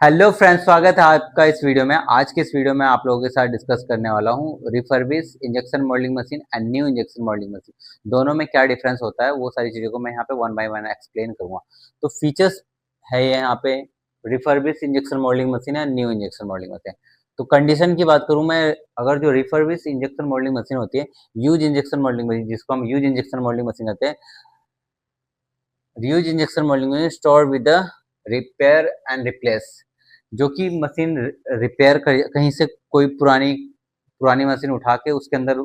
Hello friends, स्वागत है आपका इस वीडियो में। आज के इस वीडियो में आप लोगों के साथ डिस्कस करने वाला हूँ refurbish injection moulding machine and new injection moulding machine. दोनों में क्या डिफरेंस होता है वो सारी चीज़ों को मैं यहाँ पे वन बाय वन एक्सप्लेन करूँगा। तो फीचर्स है ये यहाँ पे रिफर्बिश इंजेक्शन मोल्डिंग मशीन है, न्यू इंजेक्शन मोल्डिंग मशीन। तो कंडीशन की बात करूँ मैं, अगर जो रिफर्बिश इंजेक्शन मोल्डिंग मशीन होती है, यूज इंजेक्शन मोल्डिंग मशीन जिसको हम यूज इंजेक्शन मोल्डिंग मशीन कहते हैं, use injection moulding machine store with the repair and replace. जो कि मशीन रिपेयर कहीं से कोई पुरानी पुरानी मशीन उठा के उसके अंदर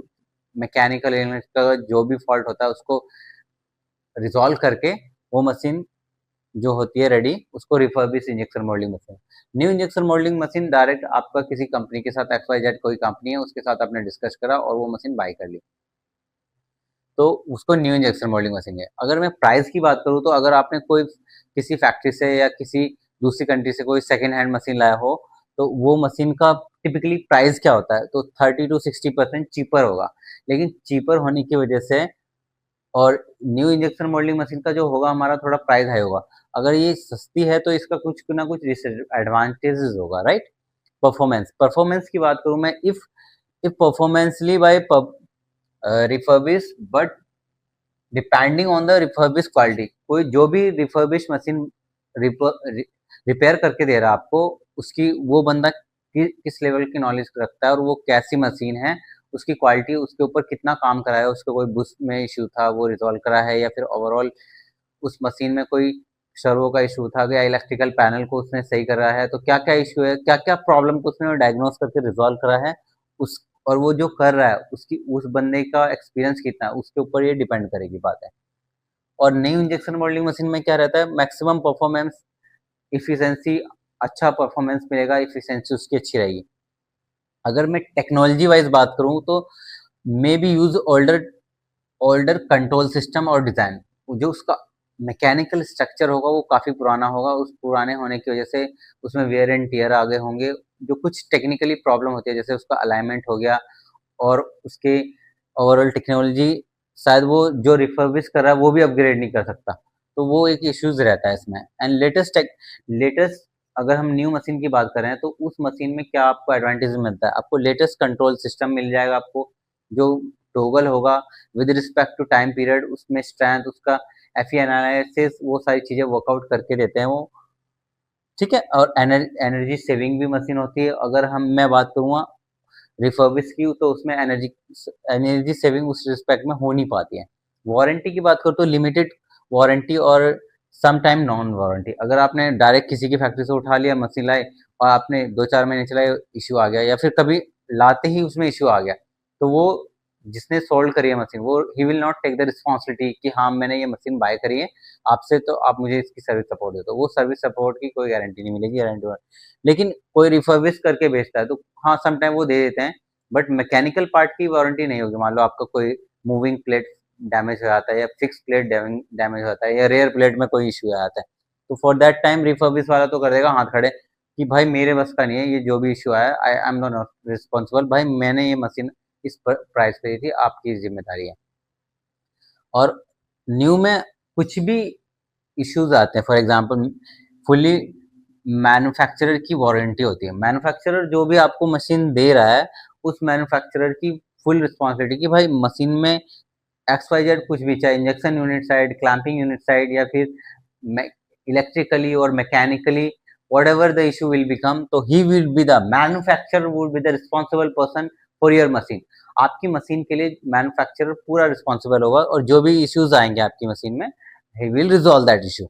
मैकेनिकल एलिमेंट का जो भी फॉल्ट होता है उसको रिजॉल्व करके वो मशीन जो होती है रेडी, उसको refurbish injection moulding machine. New injection moulding machine direct आपका किसी कंपनी के साथ XYZ कोई कंपनी है उसके साथ आपने डिस्कस करा और वो मशीन बाय कर ली, तो उसको न्यू इंजेक्शन मोल्डिंग मशीन है। अगर मैं प्राइस की बात करूँ तो अगर आपने कोई किसी फैक्ट्री से या किसी दूसरी कंट्री से कोई सेकेंड हैंड मशीन लाया हो, तो वो मशीन का टिपिकली प्राइस क्या होता है, तो 30 to 60% चीपर होगा। लेकिन चीपर होने की वजह से और न्यू इंजेक्शन मोल्डिंग मशीन का जो होगा हमारा थोड़ा प्राइस हाई होगा। अगर ये सस्ती है तो इसका कुछ ना कुछ एडवांटेजेस होगा, राइट। परफॉर्मेंस परफॉर्मेंस की बात करूँ मैं, if if performancely buy refurbish but depending on the refurbish quality. कोई जो भी रिफर्बिश मशीन रिपेयर करके दे रहा है आपको, उसकी वो बंदा किस लेवल की नॉलेज रखता है और वो कैसी मशीन है, उसकी क्वालिटी, उसके ऊपर कितना काम करा है, उसको कोई बुश में इश्यू था वो रिजॉल्व करा है, या फिर ओवरऑल उस मशीन में कोई सर्वो का इशू था या इलेक्ट्रिकल पैनल को उसने सही करा है, तो क्या क्या इशू है, क्या क्या प्रॉब्लम को उसने डायग्नोस करके रिजॉल्व करा है उस, और वो जो कर रहा है उसकी उस बंदे का एक्सपीरियंस कितना है उसके ऊपर ये डिपेंड करेगी बात है। और न्यू इंजेक्शन मोल्डिंग मशीन में क्या रहता है, मैक्सिमम परफॉर्मेंस, इफिशिएंसी, अच्छा परफॉर्मेंस मिलेगा, इफिशिएंसी उसकी अच्छी रहेगी। अगर मैं टेक्नोलॉजी वाइज बात करूँ तो may be use older older control system और डिज़ाइन। जो उसका मैकेनिकल स्ट्रक्चर होगा वो काफ़ी पुराना होगा, उस पुराने होने की वजह से उसमें वेयर एंड टियर आ गए होंगे। जो कुछ टेक्निकली प्रॉब्लम होती है जैसे उसका अलाइनमेंट हो गया और उसके ओवरऑल टेक्नोलॉजी, शायद वो जो रिफर्बिश कर रहा है वो भी अपग्रेड नहीं कर सकता, तो वो एक इश्यूज रहता है इसमें। एंड लेटेस्ट अगर हम न्यू मशीन की बात करें तो उस मशीन में क्या आपको एडवांटेज मिलता है, आपको लेटेस्ट कंट्रोल सिस्टम मिल जाएगा, आपको जो टोगल होगा with respect to time period, उसमें स्ट्रेंथ, उसका एफई एनालिसिस, वो सारी चीज़ें वर्कआउट करके देते हैं वो, ठीक है। और एनर्जी सेविंग भी मशीन होती है। अगर हम मैं बात करूँगा रिफर्बिश की, तो उसमें एनर्जी एनर्जी सेविंग उस रिस्पेक्ट में हो नहीं पाती है। वारंटी की बात करो तो लिमिटेड वारंटी और सम टाइम नॉन वारंटी। अगर आपने डायरेक्ट किसी की फैक्ट्री से उठा लिया मशीन लाए और आपने 2-4 महीने चलाए, इश्यू आ गया, या फिर कभी लाते ही उसमें इश्यू आ गया, तो वो जिसने सोल्ड करी है मशीन, वो ही will not take the responsibility कि हाँ मैंने ये मशीन बाय करी है आपसे, तो आप मुझे इसकी सर्विस सपोर्ट दे दो। वो सर्विस सपोर्ट की कोई गारंटी नहीं मिलेगी, गारंटी। लेकिन कोई रिफर्बिश करके बेचता है तो हाँ सम टाइम वो दे देते हैं, बट मैकेनिकल पार्ट की वारंटी नहीं होगी। मान लो आपका कोई मूविंग प्लेट डैमेज हो जाता है या फिक्स प्लेट डैमेज होता है या रेयर प्लेट में कोई इश्यू आ जाता है, तो फॉर दैट टाइम रिफर्बिश वाला तो कर देगा हाथ खड़े कि भाई मेरे बस का नहीं है, ये जो भी इश्यू आया आई एम नॉट रिस्पॉन्सिबल, भाई मैंने ये मशीन इस प्राइस पे दी थी, आपकी जिम्मेदारी है। और न्यू में कुछ भी इश्यूज आते हैं, फॉर एग्जांपल फुली मैन्युफैक्चरर की वारंटी होती है। मैन्युफैक्चरर जो भी आपको मशीन दे रहा है उस मैन्युफैक्चरर की फुल रिस्पॉन्सिबिलिटी कि भाई मशीन में XYZ कुछ भी, चाहे injection unit side, clamping unit side, या फिर इलेक्ट्रिकली और mechanically whatever the issue will become, तो he will be the manufacturer would be the responsible person for your machine। आपकी मशीन के लिए मैन्युफैक्चरर पूरा रिस्पॉन्सिबल होगा और जो भी इश्यूज आएंगे आपकी मशीन में he will resolve that issue।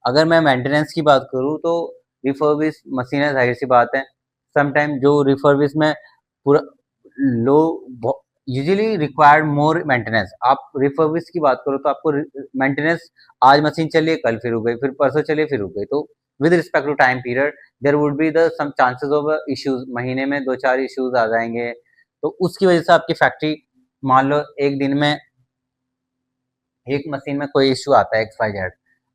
अगर मैं मेंटेनेंस की बात करूँ तो रिफर्बिश मशीन है, जाहिर सी बात है, समटाइम जो रिफर्बिश में पूरा लो यूजुअली रिक्वायर्ड मोर मेंटेनेंस। आप रिफर्बिश की बात करो तो आपको मेंटेनेंस, आज मशीन चलिए कल फिर रुक गई, फिर परसों चलिए फिर रुक गई, तो with respect to time period there would be the some chances of issues, महीने में 2-4 इश्यूज आ जाएंगे। तो उसकी वजह से आपकी फैक्ट्री, मान लो एक दिन में एक मशीन में कोई इश्यू आता है XYZ,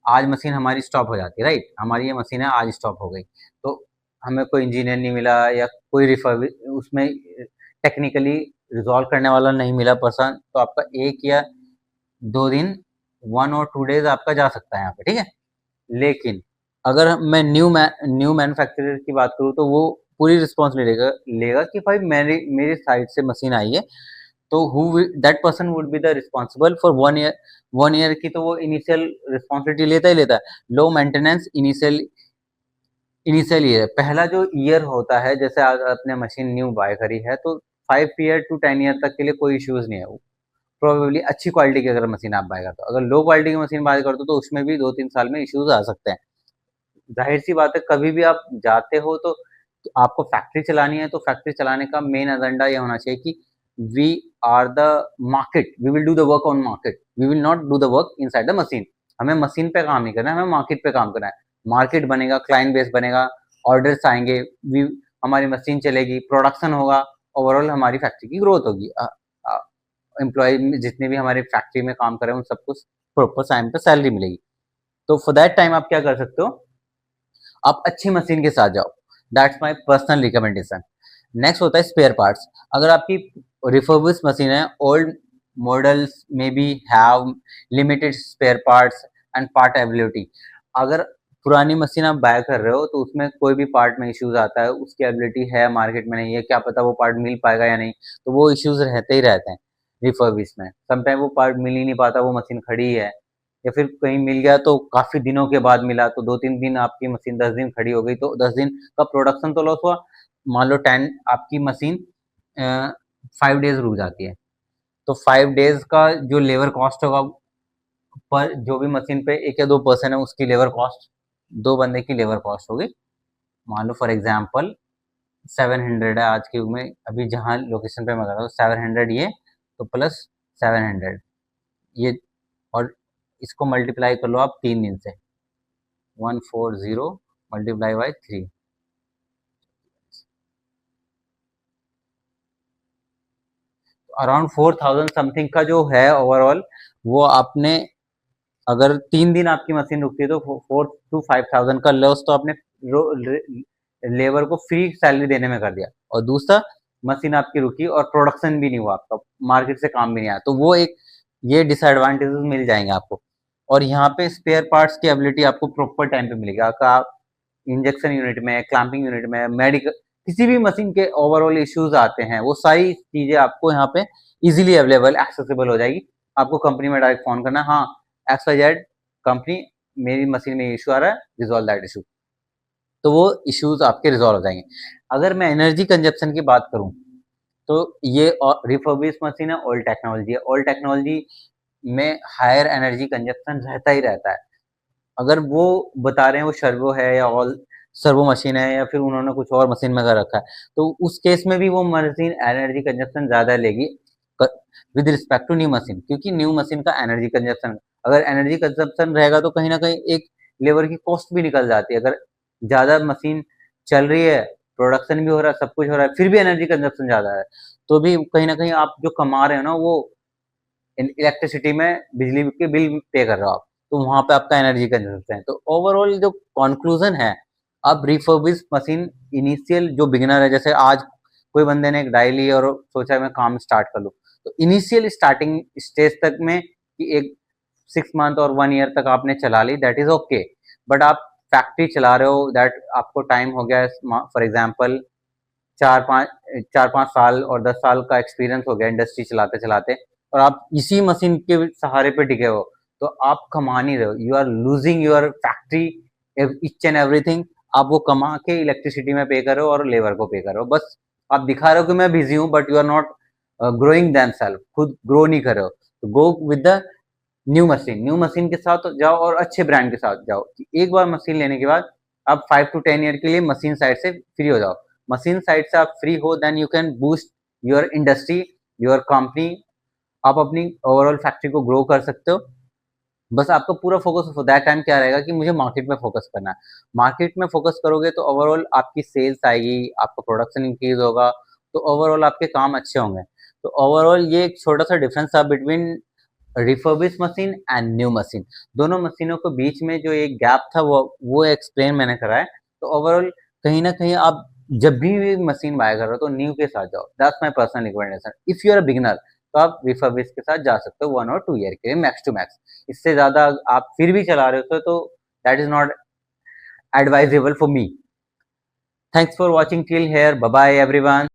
आज मशीन हमारी स्टॉप हो जाती है, राइट, हमारी ये मशीन है आज स्टॉप हो गई, तो हमें कोई इंजीनियर नहीं मिला या कोई रिफर्बिश उसमें टेक्निकली रिजॉल्व करने वाला नहीं मिला पर्सन, तो आपका 1 या 2 दिन, 1 और 2 डेज आपका जा सकता है यहाँ पे, ठीक है। लेकिन अगर मैं न्यू मैन्युफैक्चरर की बात करूँ तो वो पूरी रिस्पॉन्सिबिलिटी लेगा लेगा कि भाई मेरी साइड से मशीन आई है, तो that person would be the responsible for 1 year की, तो वो इनिशियल रिस्पॉन्सिबिलिटी लेता ही लेता है। लो मेंटेनेंस इनिशियल ईयर, पहला जो ईयर होता है, जैसे आज आपने मशीन न्यू बाय करी है तो 5 ईयर टू 10 ईयर तक के लिए कोई इश्यूज नहीं है। प्रोबेबली अच्छी क्वालिटी की अगर मशीन आप बाय करते हो, अगर लो क्वालिटी की मशीन बाय करते हो तो उसमें भी 2-3 साल में इश्यूज आ सकते हैं। जाहिर सी बात है, कभी भी आप जाते हो तो आपको फैक्ट्री चलानी है, तो फैक्ट्री चलाने का मेन एजेंडा ये होना चाहिए कि we are the market, we will do the work on market, we will not do the work inside the machine. हमें मशीन पे काम नहीं करना है, हमें मार्केट पे काम करना है। मार्केट बनेगा, क्लाइंट बेस बनेगा, ऑर्डर्स आएंगे, वी हमारी मशीन चलेगी, प्रोडक्शन होगा, ओवरऑल हमारी फैक्ट्री की ग्रोथ होगी। एम्प्लॉय जितने भी हमारे फैक्ट्री में काम कर रहे हैं उन सबको प्रॉपर टाइम पे सैलरी मिलेगी। तो फॉर दैट टाइम आप क्या कर सकते हो, आप अच्छी मशीन के साथ जाओ। That's my personal recommendation. Next होता है स्पेयर पार्ट्स। अगर आपकी रिफर्बिश मशीन है, ओल्ड मॉडल्स में we have limited spare parts and part availability. अगर पुरानी मशीन आप बाय कर रहे हो तो उसमें कोई भी पार्ट में इश्यूज आता है, उसकी अवेलेबिलिटी है मार्केट में नहीं है, क्या पता वो पार्ट मिल पाएगा या नहीं, तो वो इश्यूज रहते ही रहते हैं रिफर्बिश में। समटाइम वो पार्ट मिल ही नहीं पाता, वो मशीन खड़ी है, या फिर कहीं मिल गया तो काफी दिनों के बाद मिला, तो 2-3 दिन आपकी मशीन 10 दिन खड़ी हो गई, तो 10 दिन का प्रोडक्शन तो लॉस हुआ। मान लो 10 आपकी मशीन 5 डेज रुक जाती है, तो 5 डेज का जो लेबर कॉस्ट होगा पर जो भी मशीन पे 1 या 2 पर्सन है उसकी लेबर कॉस्ट, 2 बंदे की लेबर कॉस्ट होगी। मान लो फॉर एग्जाम्पल 700 है आज के युग में, अभी जहाँ लोकेशन पे मैं कर रहा हूँ 700 ये, तो प्लस 700 ये, और इसको मल्टीप्लाई कर लो आप 3 दिन से, 140 मल्टीप्लाई बाई 3, अराउंड 4000 समथिंग का जो है ओवरऑल, वो आपने, अगर 3 दिन आपकी मशीन रुकती है तो 4 to 5,000 का लॉस तो आपने लेबर को फ्री सैलरी देने में कर दिया। और दूसरा, मशीन आपकी रुकी और प्रोडक्शन भी नहीं हुआ आपका, मार्केट से काम भी नहीं आया, तो वो एक, ये डिसएडवांटेजेस मिल जाएंगे आपको। और यहाँ पे स्पेयर पार्ट्स की एबिलिटी आपको प्रॉपर टाइम पे मिलेगी। अगर आप इंजेक्शन यूनिट में, क्लैंपिंग यूनिट में, मेडिकल किसी भी मशीन के ओवरऑल इश्यूज आते हैं, वो सारी चीजें आपको यहाँ पे इजीली अवेलेबल, एक्सेसिबल हो जाएगी। आपको कंपनी में डायरेक्ट फोन करना, हाँ XYZ कंपनी, मेरी मशीन में इशू आ रहा है, रिजॉल्व दैट इशू, तो वो इश्यूज आपके रिजॉल्व हो जाएंगे। अगर मैं एनर्जी कंजप्शन की बात करूं तो ये रिफर्बिश मशीन है, ओल्ड टेक्नोलॉजी है। ओल्ड टेक्नोलॉजी में हायर एनर्जी कंजप्शन रहता ही रहता है। अगर वो बता रहे हैं वो सर्वो है या ऑल सर्वो मशीन है, या फिर उन्होंने कुछ और मशीन में कर रखा है, तो उस केस में भी वो मशीन एनर्जी कंजप्शन ज्यादा लेगी with respect to new machine, क्योंकि न्यू मशीन का एनर्जी कंजप्शन, अगर एनर्जी कंजप्शन रहेगा तो कहीं ना कहीं एक लेबर की कॉस्ट भी निकल जाती है। अगर ज्यादा मशीन चल रही है, प्रोडक्शन भी हो रहा है, सब कुछ हो रहा है, फिर भी एनर्जी कंजप्शन ज्यादा है, तो भी कहीं ना कहीं आप जो कमा रहे हो ना, वो इलेक्ट्रिसिटी में बिजली के बिल पे कर रहे हो आप, तो वहां पे आपका एनर्जी कंजप्शन है। तो ओवरऑल जो कंक्लूजन है, अब रिफर्बिश मशीन, इनिशियल जो बिगिनर है, जैसे आज कोई बंदे ने एक डाई ली और सोचा मैं काम स्टार्ट कर लूँ, तो इनिशियल स्टार्टिंग स्टेज तक में कि एक 6 मंथ और 1 ईयर तक आपने चला ली, दैट इज ओके। बट आप फैक्ट्री चला रहे हो, दैट आपको टाइम हो गया, फॉर एग्जाम्पल 4-5 साल और 10 साल का एक्सपीरियंस हो गया इंडस्ट्री चलाते चलाते, और आप इसी मशीन के सहारे पे टिके हो, तो आप कमा नहीं रहे हो, you are losing your factory, each and everything. आप वो कमा के इलेक्ट्रिसिटी में पे करो और लेबर को पे करो, बस आप दिखा रहे हो कि मैं बिजी हूँ, but you are not growing them self, खुद ग्रो नहीं कर रहे हो। तो go with the new machine के साथ जाओ और अच्छे ब्रांड के साथ जाओ, कि एक बार मशीन लेने के बाद आप 5 to 10 ईयर के लिए मशीन साइड से फ्री हो जाओ। मशीन साइड से आप फ्री हो, then you can boost your industry, your company, आप अपनी ओवरऑल फैक्ट्री को ग्रो कर सकते हो। बस आपका पूरा फोकस दैट टाइम क्या रहेगा कि मुझे मार्केट में फोकस करना है। मार्केट में फोकस करोगे तो ओवरऑल आपकी सेल्स आएगी, आपका प्रोडक्शन इंक्रीज होगा, तो ओवरऑल आपके काम अच्छे होंगे। तो ओवरऑल ये एक छोटा सा डिफरेंस था between refurbish machine and new machine. दोनों मशीनों के बीच में जो एक गैप था वो एक्सप्लेन मैंने करा है। तो ओवरऑल कहीं ना कहीं आप जब भी मशीन बाय कर रहे हो तो न्यू के साथ जाओ, that's my personal recommendation. If you are a beginner तो आप रिफर्बिश के साथ जा सकते हो 1 और 2 ईयर के लिए मैक्स टू मैक्स। इससे ज्यादा आप फिर भी चला रहे हो तो that is not advisable for me. Thanks for watching till here. Bye bye everyone.